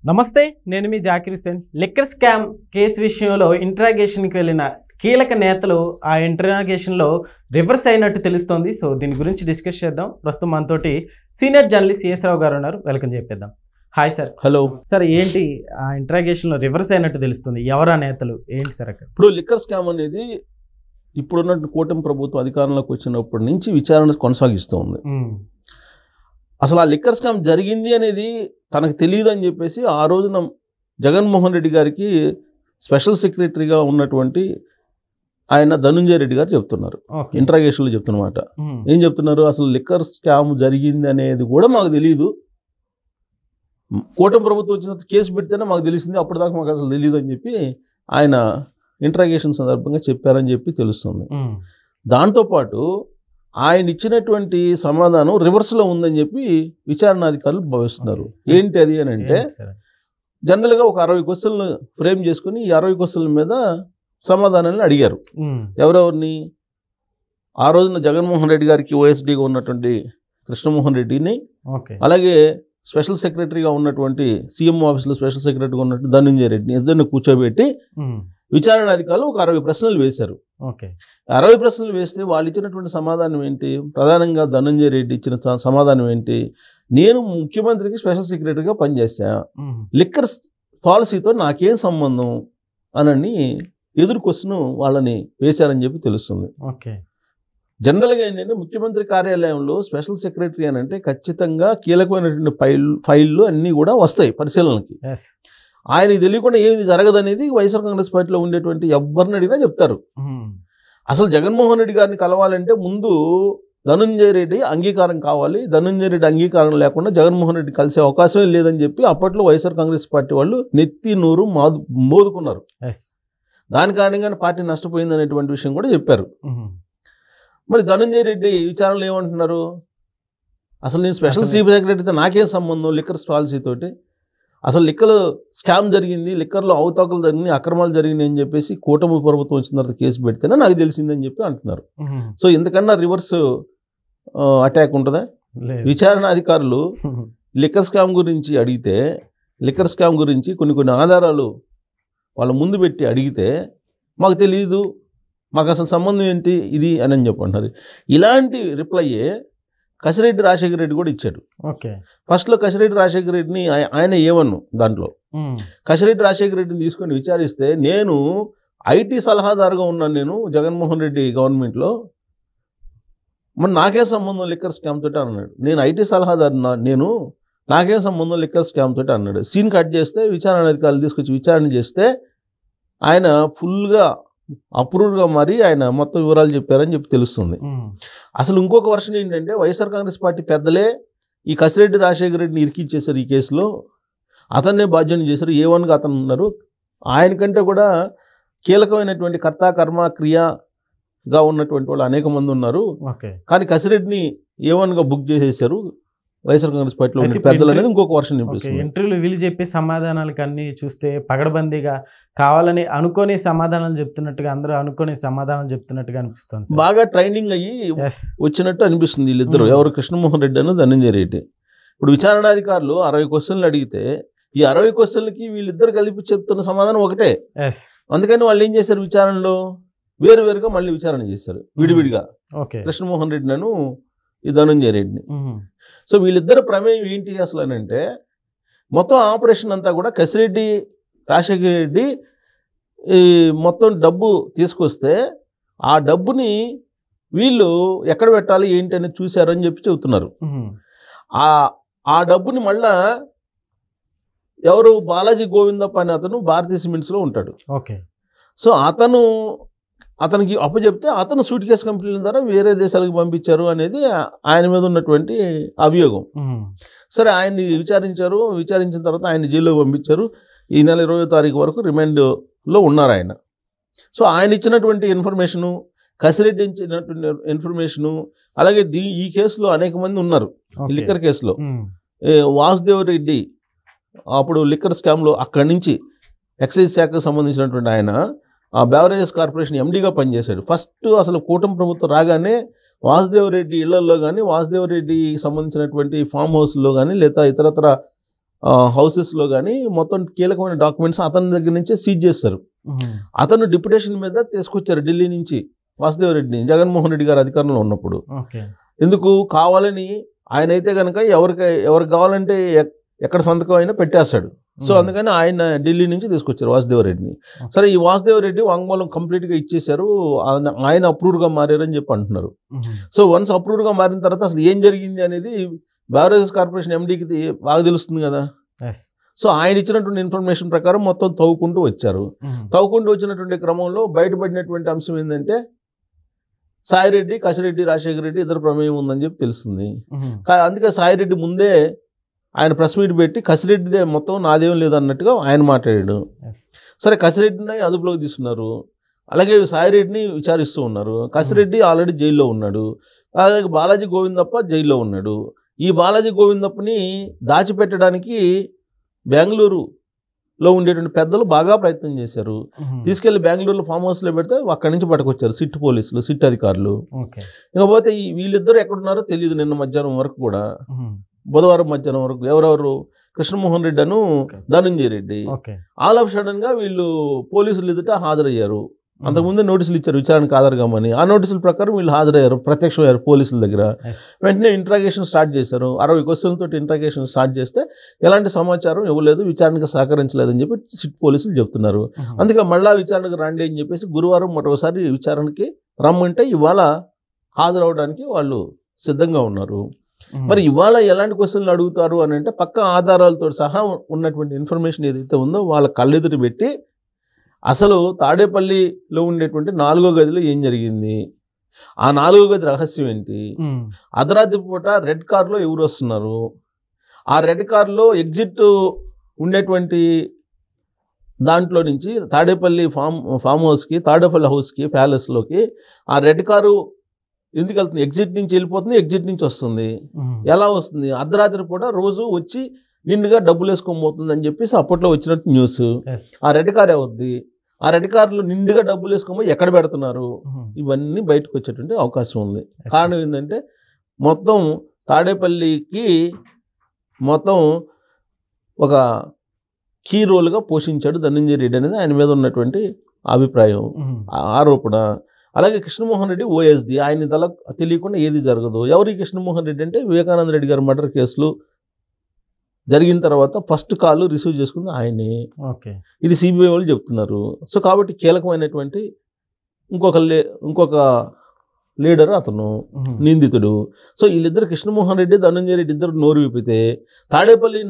నమస్తే, నేను మీ Zakir Hussain. Liquor scam case విషయంలో ఇంట్రాగేషన్కి వెళ్ళిన కీలక నేతలు ఆ ఇంట్రాగేషన్లో రివర్స్ అయినట్టు తెలుస్తోంది. సో దీని గురించి డిస్కస్ చేద్దాం. ప్రస్తుతం మనతోటి సీనియర్ జర్నలిస్ట్ సిఎస్ రావు గారు ఉన్నారు. వెల్కమ్ చెప్పేద్దాం. Hi sir. హలో సార్, ఏంటి ఆ ఇంట్రాగేషన్లో రివర్స్ అయినట్టు తెలుస్తుంది? ఎవరా నేతలు ఏంటి సార్? అక్కడ ఇప్పుడు లిక్కర్ స్కామ్ అనేది ఇప్పుడున్న కూటమి ప్రభుత్వం అధికారంలోకి వచ్చినప్పటి నుంచి విచారణ కొనసాగిస్తూ ఉంది. అసలు ఆ లిక్కర్ స్కామ్ జరిగింది అనేది తనకు తెలియదు అని చెప్పేసి ఆ రోజున జగన్మోహన్ రెడ్డి గారికి స్పెషల్ సెక్రటరీగా ఉన్నటువంటి ఆయన ధనుంజయ రెడ్డి గారు చెప్తున్నారు. ఇంట్రాగేషన్లో చెప్తున్నమాట. ఏం చెప్తున్నారు? అసలు లిక్కర్ స్కామ్ జరిగింది అనేది కూడా మాకు తెలియదు, కూటమి ప్రభుత్వం వచ్చిన కేసు పెడితేనే మాకు తెలిసింది, అప్పటిదాకా మాకు అసలు తెలియదు అని చెప్పి ఆయన ఇంట్రాగేషన్ సందర్భంగా చెప్పారని చెప్పి తెలుస్తుంది. దాంతోపాటు ఆయన ఇచ్చినటువంటి సమాధానం రివర్స్లో ఉందని చెప్పి విచారణాధికారులు భావిస్తున్నారు. ఏంటి అది అని అంటే, జనరల్గా ఒక 60 క్వశ్చన్లు ఫ్రేమ్ చేసుకుని ఈ 60 క్వశ్చన్ల మీద సమాధానాలను అడిగారు. ఎవరెవరిని? ఆ రోజున జగన్మోహన్ రెడ్డి గారికి ఓఎస్డీగా ఉన్నటువంటి కృష్ణమోహన్ రెడ్డిని, అలాగే స్పెషల్ సెక్రటరీగా ఉన్నటువంటి సీఎం ఆఫీస్లో స్పెషల్ సెక్రటరీగా ఉన్నటువంటి ధనుంజయ రెడ్డిని ఇద్దరిని కూర్చోబెట్టి విచారణాధికారులు ఒక 60 ప్రశ్నలు వేశారు. 60 ప్రశ్నలు వేస్తే వాళ్ళు ఇచ్చినటువంటి సమాధానం ఏంటి? ప్రధానంగా ధనుంజయ రెడ్డి ఇచ్చిన సమాధానం ఏంటి? నేను ముఖ్యమంత్రికి స్పెషల్ సెక్రటరీగా పనిచేశా, లిక్కర్ పాలసీతో నాకేం సంబంధం అని ఎదురు క్వశ్చన్ వాళ్ళని వేశారని చెప్పి తెలుస్తుంది. జనరల్గా ఏంటంటే, ముఖ్యమంత్రి కార్యాలయంలో స్పెషల్ సెక్రటరీ అని అంటే ఖచ్చితంగా కీలకమైనటువంటి ఫైళ్ళు అన్నీ కూడా వస్తాయి పరిశీలనకి. ఆయనకి తెలియకుండా ఏది జరగదనేది వైఎస్ఆర్ కాంగ్రెస్ పార్టీలో ఉండేటువంటి ఎవరిని అడిగినా చెప్తారు. అసలు జగన్మోహన్ రెడ్డి గారిని కలవాలంటే ముందు ధనుంజయ రెడ్డి అంగీకారం కావాలి. ధనుంజయ రెడ్డి అంగీకారం లేకుండా జగన్మోహన్ రెడ్డి కలిసే అవకాశమే లేదని చెప్పి అప్పట్లో వైఎస్ఆర్ కాంగ్రెస్ పార్టీ వాళ్ళు నెత్తి నూరు మోదుకున్నారు. దాని కారణంగానే పార్టీ నష్టపోయింది అనేటువంటి విషయం కూడా చెప్పారు. మరి ధనుంజయ రెడ్డి విచారణలు ఏమంటున్నారు? అసలు నేను స్పెషల్ చీఫ్ సెక్రటరీతో నాకేం సంబంధం లిక్కర్ పాలసీతోటి? అసలు లిక్కర్ స్కామ్ జరిగింది, లిక్కర్లో అవతాకులు జరిగినాయి, అక్రమాలు జరిగినాయి అని చెప్పేసి కూటమి ప్రభుత్వం వచ్చిన తర్వాత కేసు పెడితేనే నాకు తెలిసిందని చెప్పి అంటున్నారు. సో ఇంతకన్నా రివర్స్ అటాక్ ఉంటుందా? విచారణ అధికారులు లిక్కర్ స్కామ్ గురించి అడిగితే, లిక్కర్ స్కామ్ గురించి కొన్ని ఆధారాలు వాళ్ళ ముందు పెట్టి అడిగితే మాకు తెలియదు, మాకు అసలు సంబంధం ఏంటి ఇది అని చెప్పంటారు. ఇలాంటి రిప్లైయే కసిరెడ్డి రాజశేఖర రెడ్డి కూడా ఇచ్చాడు. ఫస్ట్లో కసిరెడ్డి రాజశేఖర రెడ్డిని ఆయన ఏమన్ను దాంట్లో కసిరెడ్డి రాజశేఖర రెడ్డిని తీసుకొని విచారిస్తే, నేను ఐటీ సలహాదారుగా ఉన్నాను, నేను జగన్మోహన్ రెడ్డి గవర్నమెంట్లో, మరి నాకే సంబంధం లిక్కర్ స్కామ్ తోటి అన్నాడు. నేను ఐటీ సలహాదారు, నేను నాకేం సంబంధం లిక్కర్ స్కామ్ తోటి అన్నాడు. సీన్ కట్ చేస్తే విచారణ అధికారులు తీసుకొచ్చి విచారణ చేస్తే ఆయన ఫుల్గా అప్రూవ్గా మారి ఆయన మొత్తం వివరాలు చెప్పారని చెప్పి తెలుస్తుంది. అసలు ఇంకొక వర్షన్ ఏంటంటే, వైఎస్ఆర్ కాంగ్రెస్ పార్టీ పెద్దలే ఈ కసిరెడ్డి రాజశేఖర రెడ్డిని ఇరికిచ్చేశారు. ఈ కేసులో అతన్నే బాధ్యత చేశారు. A1గా అతను ఉన్నారు. ఆయనకంటే కూడా కీలకమైనటువంటి కర్త కర్మ క్రియగా ఉన్నటువంటి వాళ్ళు అనేక మంది ఉన్నారు. కానీ కసిరెడ్డిని A1గా బుక్ చేసేసారు వైఎస్ఆర్ కాంగ్రెస్ పార్టీలో పెద్దలు అనేది ఇంకొక వర్షన్ వినిపిస్తుంది. ఇంటర్వ్యూలు వీళ్ళు చెప్పే సమాధానాలకు అన్ని చూస్తే పగడబందీగా కావాలని అనుకోని సమాధానాలు చెప్తున్నట్టుగా, అందరూ అనుకోని సమాధానాలు చెప్తున్నట్టుగా అనిపిస్తుంది. బాగా ట్రైనింగ్ అయ్యి వచ్చినట్టు అనిపిస్తుంది వీళ్ళిద్దరు. ఎవరు? కృష్ణమోహన్ రెడ్డి అని ధనంజయ రెడ్డి. ఇప్పుడు విచారణాధికారులు 60 క్వశ్చన్లు అడిగితే ఈ 60 క్వశ్చన్లకి వీళ్ళిద్దరు కలిపి చెప్తున్న సమాధానం ఒకటే. అందుకని వాళ్ళు ఏం చేశారు? విచారణలో వేరువేరుగా మళ్ళీ విచారణ చేశారు, విడివిడిగా. కృష్ణమోహన్ రెడ్డి నన్ను ఈ ధనంజయ రెడ్డిని. సో వీళ్ళిద్దరు ప్రమేయం ఏంటి అసలు అని అంటే, మొత్తం ఆపరేషన్ అంతా కూడా కసిరెడ్డి రాజశేఖర రెడ్డి మొత్తం డబ్బు తీసుకొస్తే ఆ డబ్బుని వీళ్ళు ఎక్కడ పెట్టాలి ఏంటి అనేది చూశారని చెప్పి చెబుతున్నారు. ఆ డబ్బుని మళ్ళా ఎవరు? బాలాజీ గోవిందప్ప అనే అతను భారతీయ సిమెంట్స్లో ఉంటాడు. సో అతనికి అప్పచెప్తే అతను సూట్ కేసు కంపెనీల ద్వారా వేరే దేశాలకు పంపించారు అనేది ఆయన మీద ఉన్నటువంటి అభియోగం. సరే, ఆయన్ని విచారించారు. విచారించిన తర్వాత ఆయన జైల్లోకి పంపించారు. ఈ నెల 20వ తారీఖు వరకు రిమాండ్లో ఉన్నారు ఆయన. సో ఆయన ఇచ్చినటువంటి ఇన్ఫర్మేషను, కసిరెడ్డి ఇచ్చినటువంటి ఇన్ఫర్మేషను, అలాగే ఈ కేసులో అనేక మంది ఉన్నారు. లిక్కర్ కేసులో వాసుదేవ్ రెడ్డి అప్పుడు లిక్కర్ స్కామ్లో అక్కడి నుంచి ఎక్సైజ్ శాఖకు సంబంధించినటువంటి ఆయన ఆ బెవరేజెస్ కార్పొరేషన్ ఎండీగా పనిచేశాడు. ఫస్ట్ అసలు కూటమి ప్రభుత్వం రాగానే వాసుదేవ్ రెడ్డి ఇళ్లలో కానీ, వాసుదేవ్ రెడ్డికి సంబంధించినటువంటి ఫామ్ హౌస్లో కానీ, లేదా ఇతరత్ర హౌసెస్లో కానీ మొత్తం కీలకమైన డాక్యుమెంట్స్ అతని దగ్గర నుంచే సీజ్ చేస్తారు. అతను డిప్యుటేషన్ మీద తీసుకొచ్చారు ఢిల్లీ నుంచి వాసుదేవ్ రెడ్డిని, జగన్మోహన్ రెడ్డి గారు అధికారంలో ఉన్నప్పుడు. ఎందుకు కావాలని ఆయన అయితే కనుక ఎవరికి కావాలంటే ఎక్కడ సంతకం అయినా పెట్టేస్తాడు. సో అందుకని ఆయన ఢిల్లీ నుంచి తీసుకొచ్చారు వాసుదేవ్ రెడ్డిని. సరే, ఈ వాసుదేవ్ రెడ్డి వాంగ్మూలం కంప్లీట్గా ఇచ్చేశారు, ఆయన అప్రూవ్డ్గా మారారని చెప్పి అంటున్నారు. సో వన్స్ అప్రూవ్డ్గా మారిన తర్వాత అసలు ఏం జరిగింది అనేది బెవరేజెస్ కార్పొరేషన్ ఎండీకి బాగా తెలుస్తుంది కదా. సో ఆయన ఇచ్చినటువంటి ఇన్ఫర్మేషన్ ప్రకారం మొత్తం తవ్వుకుంటూ వచ్చారు. తవ్వుకుంటూ వచ్చినటువంటి క్రమంలో బయటపడినటువంటి అంశం ఏంటంటే సాయిరెడ్డి, కసిరెడ్డి, రాజశేఖర రెడ్డి ఇద్దరు ప్రమేయం ఉందని చెప్పి తెలుస్తుంది. అందుకే సాయిరెడ్డి ముందే ఆయన ప్రెస్ మీట్ పెట్టి కసిరెడ్డిదే మొత్తం నాదేం లేదు అన్నట్టుగా ఆయన మాట్లాడాడు. సరే, కసిరెడ్డిని అదుపులోకి తీసుకున్నారు. అలాగే సాయిరెడ్డిని విచారిస్తూ ఉన్నారు. కసిరెడ్డి ఆల్రెడీ జైల్లో ఉన్నాడు. అలాగే బాలాజీ గోవిందప్ప జైల్లో ఉన్నాడు. ఈ బాలాజీ గోవిందప్పని దాచిపెట్టడానికి బెంగళూరులో ఉండేటువంటి పెద్దలు బాగా ప్రయత్నం చేశారు. తీసుకెళ్లి బెంగళూరులో ఫామ్ హౌస్లో పెడితే అక్కడి నుంచి పట్టుకొచ్చారు సిట్ పోలీసులు, సిట్ అధికారులు. ఇకపోతే వీళ్ళిద్దరు ఎక్కడున్నారో తెలియదు. నిన్న మధ్యాహ్నం వరకు కూడా, బుధవారం మధ్యాహ్నం వరకు ఎవరెవరు, కృష్ణమోహన్ రెడ్డి అను Dhananjaya Reddy all of sudden గా వీళ్ళు పోలీసులు ఎదుట హాజరయ్యారు. అంతకుముందే నోటీసులు ఇచ్చారు విచారణకు హాజరుగామని. ఆ నోటీసుల ప్రకారం వీళ్ళు హాజరయ్యారు, ప్రత్యక్షమయ్యారు పోలీసుల దగ్గర. వెంటనే ఇంట్రాగేషన్ స్టార్ట్ చేశారు. 60 క్వశ్చన్లతో ఇంట్రాగేషన్ స్టార్ట్ చేస్తే ఎలాంటి సమాచారం ఇవ్వలేదు, విచారణకు సహకరించలేదని చెప్పి సిట్ పోలీసులు చెప్తున్నారు. అందుకే మళ్ళా విచారణకు రండి అని చెప్పేసి గురువారం మరోసారి విచారణకి రమ్మంటే ఇవాళ హాజరవడానికి వాళ్ళు సిద్ధంగా ఉన్నారు. మరి ఇవాళ ఎలాంటి క్వశ్చన్లు అడుగుతారు అని అంటే పక్క ఆధారాలతో సహా ఉన్నటువంటి ఇన్ఫర్మేషన్ ఏదైతే ఉందో వాళ్ళ కళ్ళెదురు పెట్టి అసలు తాడేపల్లిలో ఉండేటువంటి 4వ గదిలో ఏం జరిగింది, ఆ 4వ గది రహస్యం ఏంటి, అర్ధరాత్రి పూట రెడ్ కార్లో ఎవరు వస్తున్నారు, ఆ రెడ్ కార్లో ఎగ్జిట్ ఉండేటువంటి దాంట్లో నుంచి తాడేపల్లి ఫామ్ హౌస్కి, తాడేపల్లి హౌస్కి, ప్యాలెస్లోకి ఆ రెడ్ కారు ఎందుకు వెళ్తుంది, ఎగ్జిట్ నుంచి వెళ్ళిపోతుంది, ఎగ్జిట్ నుంచి వస్తుంది, ఎలా వస్తుంది, అర్ధరాత్రి పూట రోజు వచ్చి నిండుగా డబ్బులు వేసుకోబోతుంది అని చెప్పేసి అప్పట్లో వచ్చినట్టు న్యూస్. ఆ రెడ్ కార్ అవుద్ది, ఆ రెడ్ కార్లో నిండుగా డబ్బులు వేసుకోబోయి ఎక్కడ పెడుతున్నారు, ఇవన్నీ బయటకు వచ్చేటువంటి అవకాశం ఉంది. కారణం ఏంటంటే మొత్తం తాడేపల్లికి మొత్తం ఒక కీ రోల్గా పోషించాడు ధనంజయ రెడ్డి అనేది ఆయన మీద ఉన్నటువంటి అభిప్రాయం, ఆరోపణ. అలాగే కృష్ణమోహన్ రెడ్డి ఓఎస్డి, ఆయన తెలియకుండా ఏది జరగదు. ఎవరి కృష్ణమోహన్ రెడ్డి అంటే వివేకానంద రెడ్డి గారి మర్డర్ కేసులు జరిగిన తర్వాత ఫస్ట్ కాల్ రిసీవ్ చేసుకుంది ఆయనే. ఇది సిబిఐ వాళ్ళు చెప్తున్నారు. సో కాబట్టి కీలకమైనటువంటి ఇంకొక లీడర్ అతను నిందితుడు. సో వీళ్ళిద్దరు కృష్ణమోహన్ రెడ్డి, ధనంజయ రెడ్డి ఇద్దరు నోరు విప్పితే తాడేపల్లి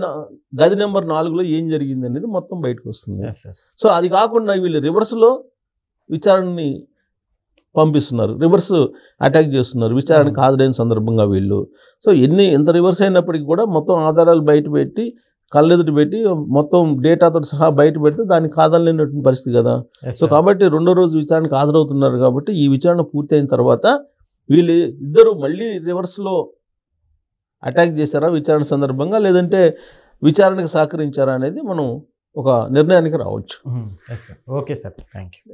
గది నెంబర్ 4లో ఏం జరిగింది అనేది మొత్తం బయటకు వస్తుంది. సో అది కాకుండా వీళ్ళు రివర్స్లో విచారణని పంపిస్తున్నారు, రివర్స్ అటాక్ చేస్తున్నారు విచారణకు హాజరైన సందర్భంగా వీళ్ళు. సో ఎంత రివర్స్ అయినప్పటికీ కూడా మొత్తం ఆధారాలు బయట పెట్టి కళ్ళెదుటి పెట్టి మొత్తం డేటాతో సహా బయట పెడితే దానికి కాదలేనటువంటి పరిస్థితి కదా. సో కాబట్టి 2వ రోజు విచారణకు హాజరవుతున్నారు. కాబట్టి ఈ విచారణ పూర్తయిన తర్వాత వీళ్ళు ఇద్దరు మళ్ళీ రివర్స్లో అటాక్ చేశారా విచారణ సందర్భంగా, లేదంటే విచారణకు సహకరించారా అనేది మనం ఒక నిర్ణయానికి రావచ్చు. Okay sir, thank you.